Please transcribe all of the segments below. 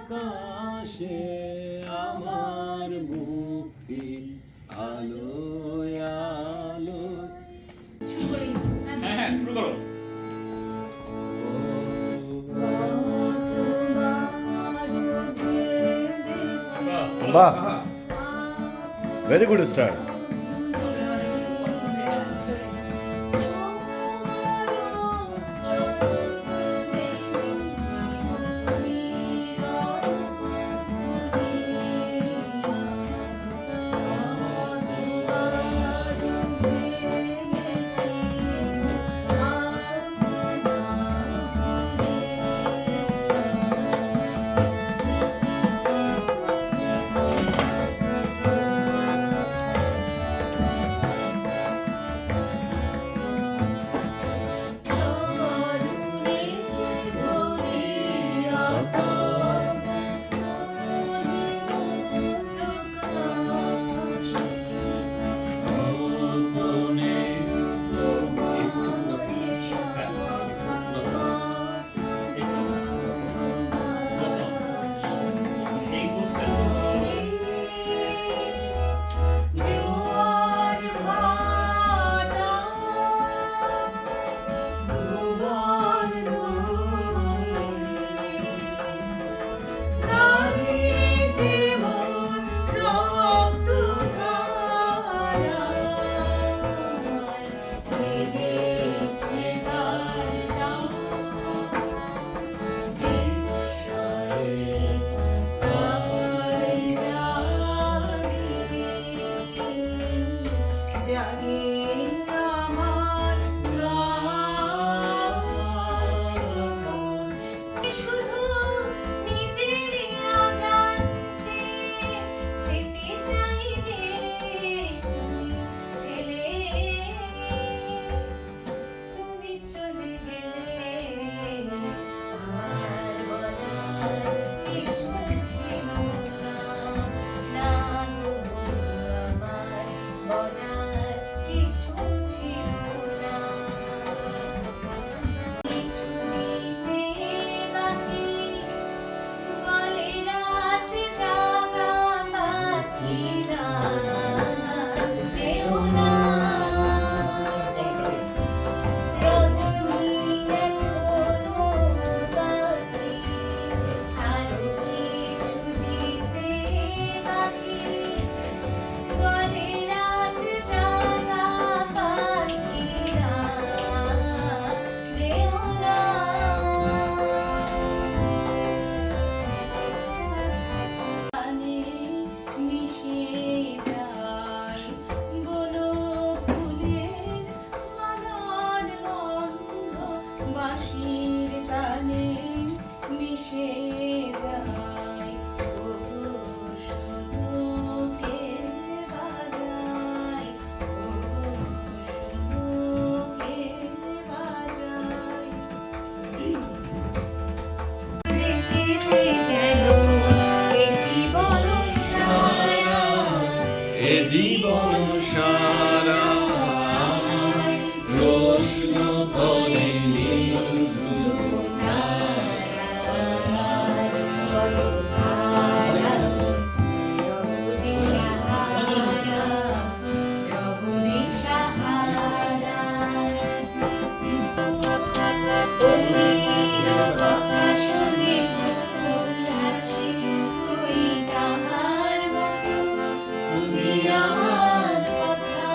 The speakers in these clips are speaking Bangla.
আকাশে আমার মুক্তি আলো আলো। হ্যাঁ শুরু করো। বাহ, ভেরি গুড স্টার্ট। বাঁশির তানে মিশে যায়, ওগো শুধু কে বাজায়, ওগো শুধু কে বাজায়। যেতে গেল এ জীবন সারা, এ জীবন সারা প্রশ্ন করে আমার কথা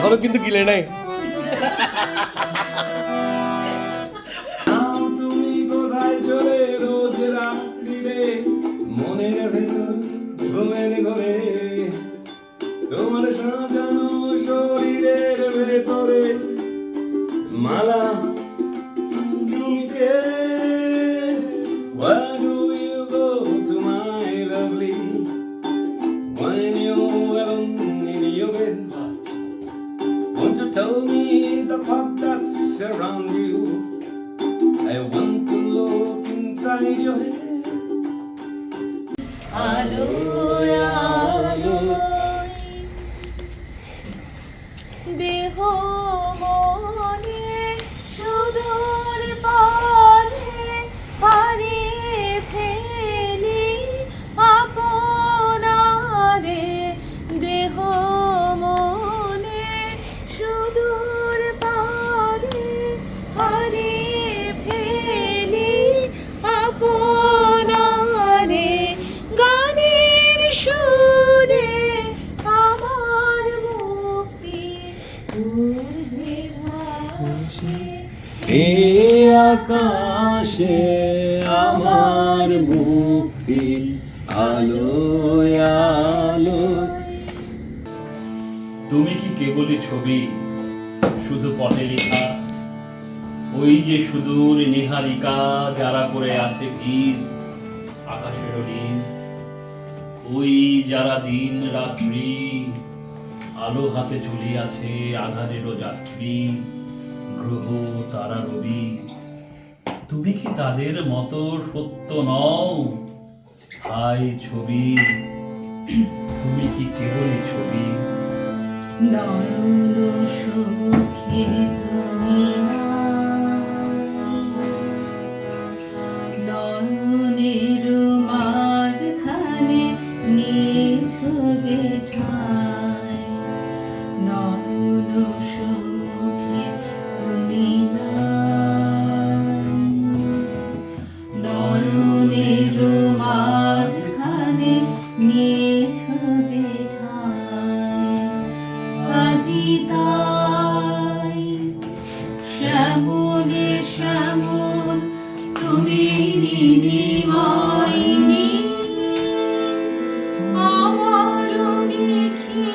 এখনো কিন্তু গিলে নাই। নাও তুমি কোথায় চলে রোজ রাত্রিরে মনের ভেতর ঘুমের ঘরে তোমার সাজানো শরীরের ভেতরে মালা তুমি কে? Where do you go to my lovely when you're alone in your bed? Won't you tell me the thought that's around you? I want to look inside your head. আলো আলো দেহ মনে সুদূর পারে পারে ফেলি আপনারে দেহ মনে সুদূর পারে পারে ফেলি আপনারে গানের সুরে আমার মুক্তি ঊর্ধ্বে ভাসে এই আকাশে আমার মুক্তি আলো আলো। তুমি কি কেবলই ছবি শুধু পটে লেখা? ওই যে সুদূর নিহারিকা যারা করে আছে ভিড় আকাশের নীল, ওই যারা দিন রাত্রি আলো হাতে ঝুলিয়াছে আধারেরও যাত্রী গ্রহ তারা রবি। তুমি কি তাদের মতো সত্য নও? হাই ছবি, তুমি কি কেবলই ছবি? নয়ন সুখে তুমি নয়নের মাঝখানে নিছো যে ঠাই নয়ন সুখে তুমি নয়নের মাঝখানে নিছো যে ঠাই আজি তাই শ্যামলে শ্যামল তুমি নিনিমাইনি আমার দেখি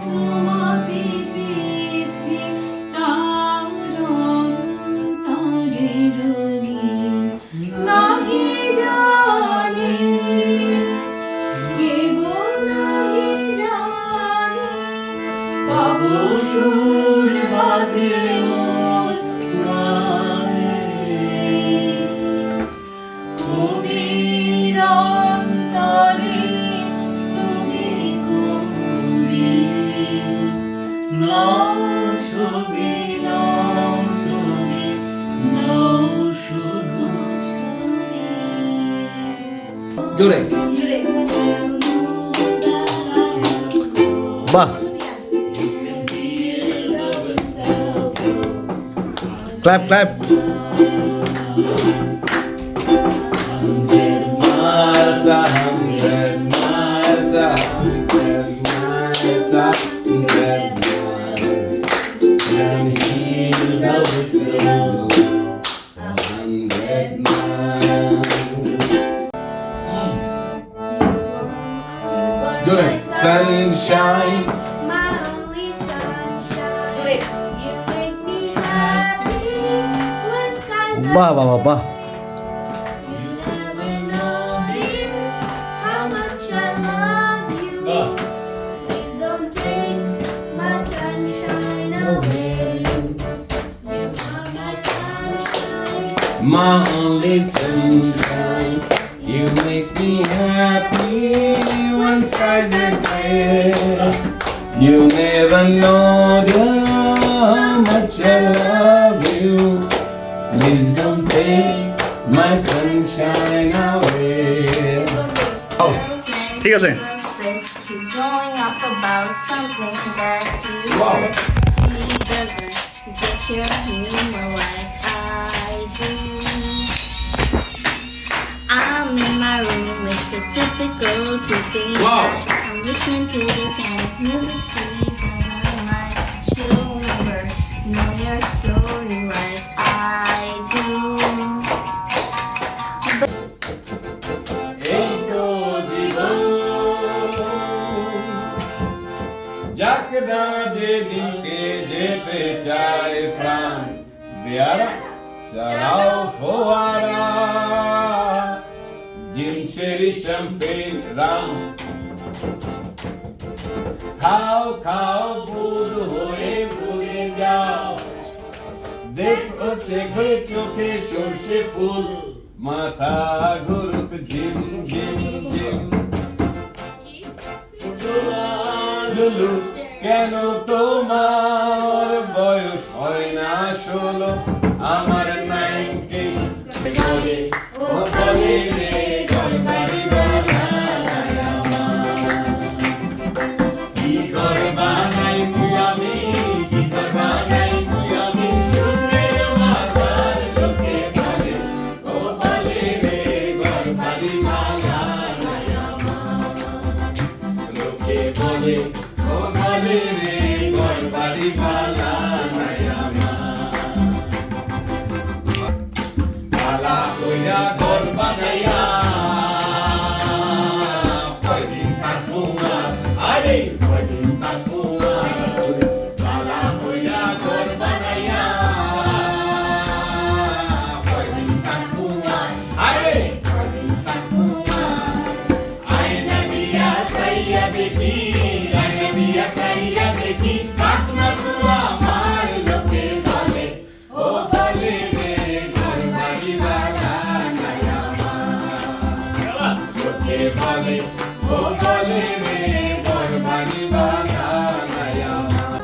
তোমাকে পেয়েছি তার অন্তরের নাহি জানে কেবল নাহি জানে তব সুর বাজে মোর গানে গভীর অন্তরে তুমি গভীর নাও ছবি নাও ছবি নাও শুধু ছবি জোরে বাহ, clap clap. 100 miles, 100 miles, 100 miles, 100 miles. Can hear the whistle, 100 miles. Jore, sunshine. My only sunshine. You make me happy when skies are বাহ বাহ বাহ। You never know, dear, how much I love you. Please don't take my sunshine away. You are my sunshine. My only sunshine, you make me happy when skies are gray. You never know how much I love you. Please don't take my sunshine away. ঠিক আছে। She's going off about something that you said. She doesn't get your humor like I do. I'm in my room, it's a typical Tuesday Wow. night. I'm listening to the kind of music she likes. পেয়ারা চালাও ফোয়ারা জিন চেরি শ্যাম্পেন রাম খাও খাও বুধ হয়ে ভুলে যাও দেখো চোখে চোখে সর্ষে ফুল মাথা ঘুরুক ঝিম ঝিম ঝিম লুলু কেন তোমার বয়স হয় না 16 আমার 19 বলে ও বলে রে ঘর বাড়ি বানাই কি ঘর বানাই আমি কি ঘর বানাই আমি সুন্দর মাথার লোকে বলে ও বলে রে ঘর বাড়ি বানাই লোকে বলে ও বলে রে ঘর বাড়ি বানাই পালা কইরা ঘর বানাইয়া কয়দিন থাকবো আর আরে কয়দিন থাকবো আর পালা কইরা ঘর বানাইয়া কয়দিন থাকবো আর আরে কয়দিন থাকবো আর আয়না দিয়া সাইয়া দেখি আয়না দিয়া সাইয়া দেখি কাকনা সুরা আমার লোকে বলে ও বলে রে ঘর বাড়ি বানাই আমার লোকে বলে ও বলে রে ঘর বাড়ি বানাই আমার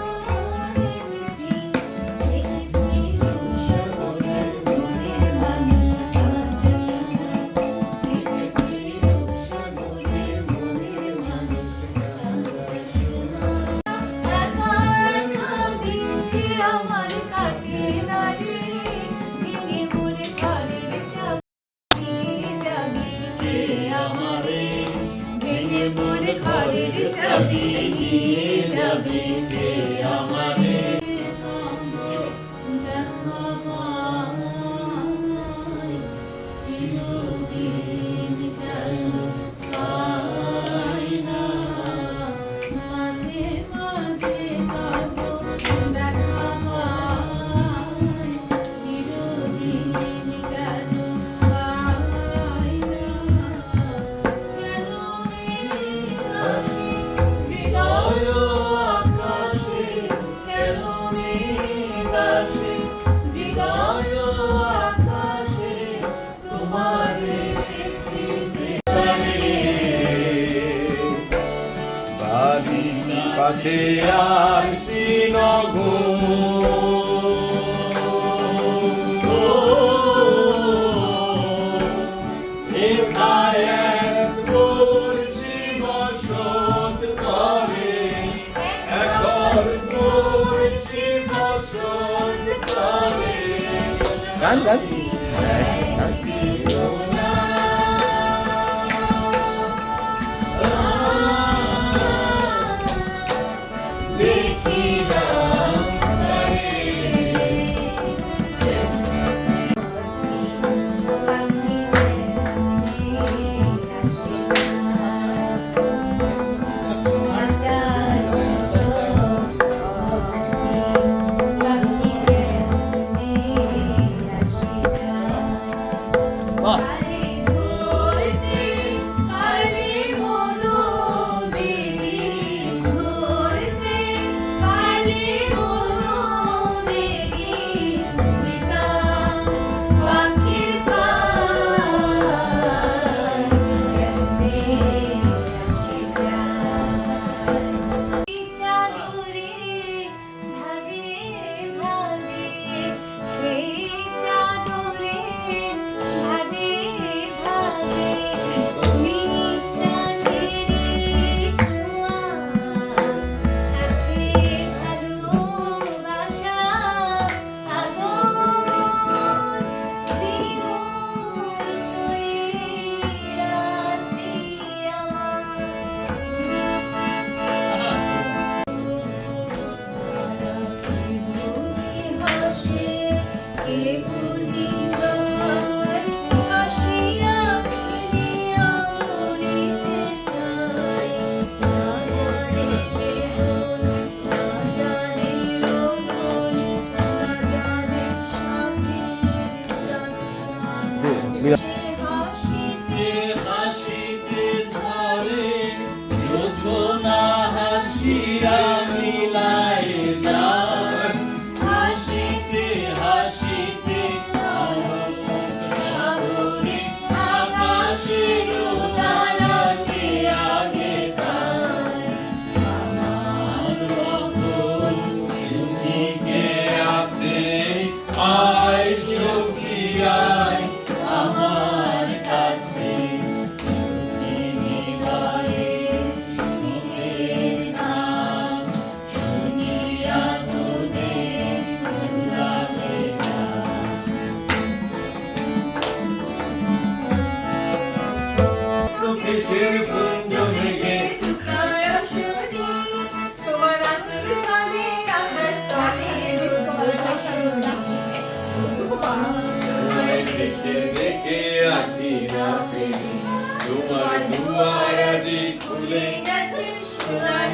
পাশে আর গান গান হাসিতে হাসিতে ঝরে যোছনা হাসিরা মিলায় যায় হাসিতে হাসিতে আলোক সাগরে আকাশের উদারতে আগে তাই আমার রকম সুখীকে আছে আয় সুখী আয় আমার কাছে সুখিনী বাড়ির সুখের গান শুনিয়া তোদের চুরাবে কিসের পুঞ্জ ভেঙে দেখে দেখে আঁকি না ফিরি তোমার দুয়ার আজি খুলে সোনার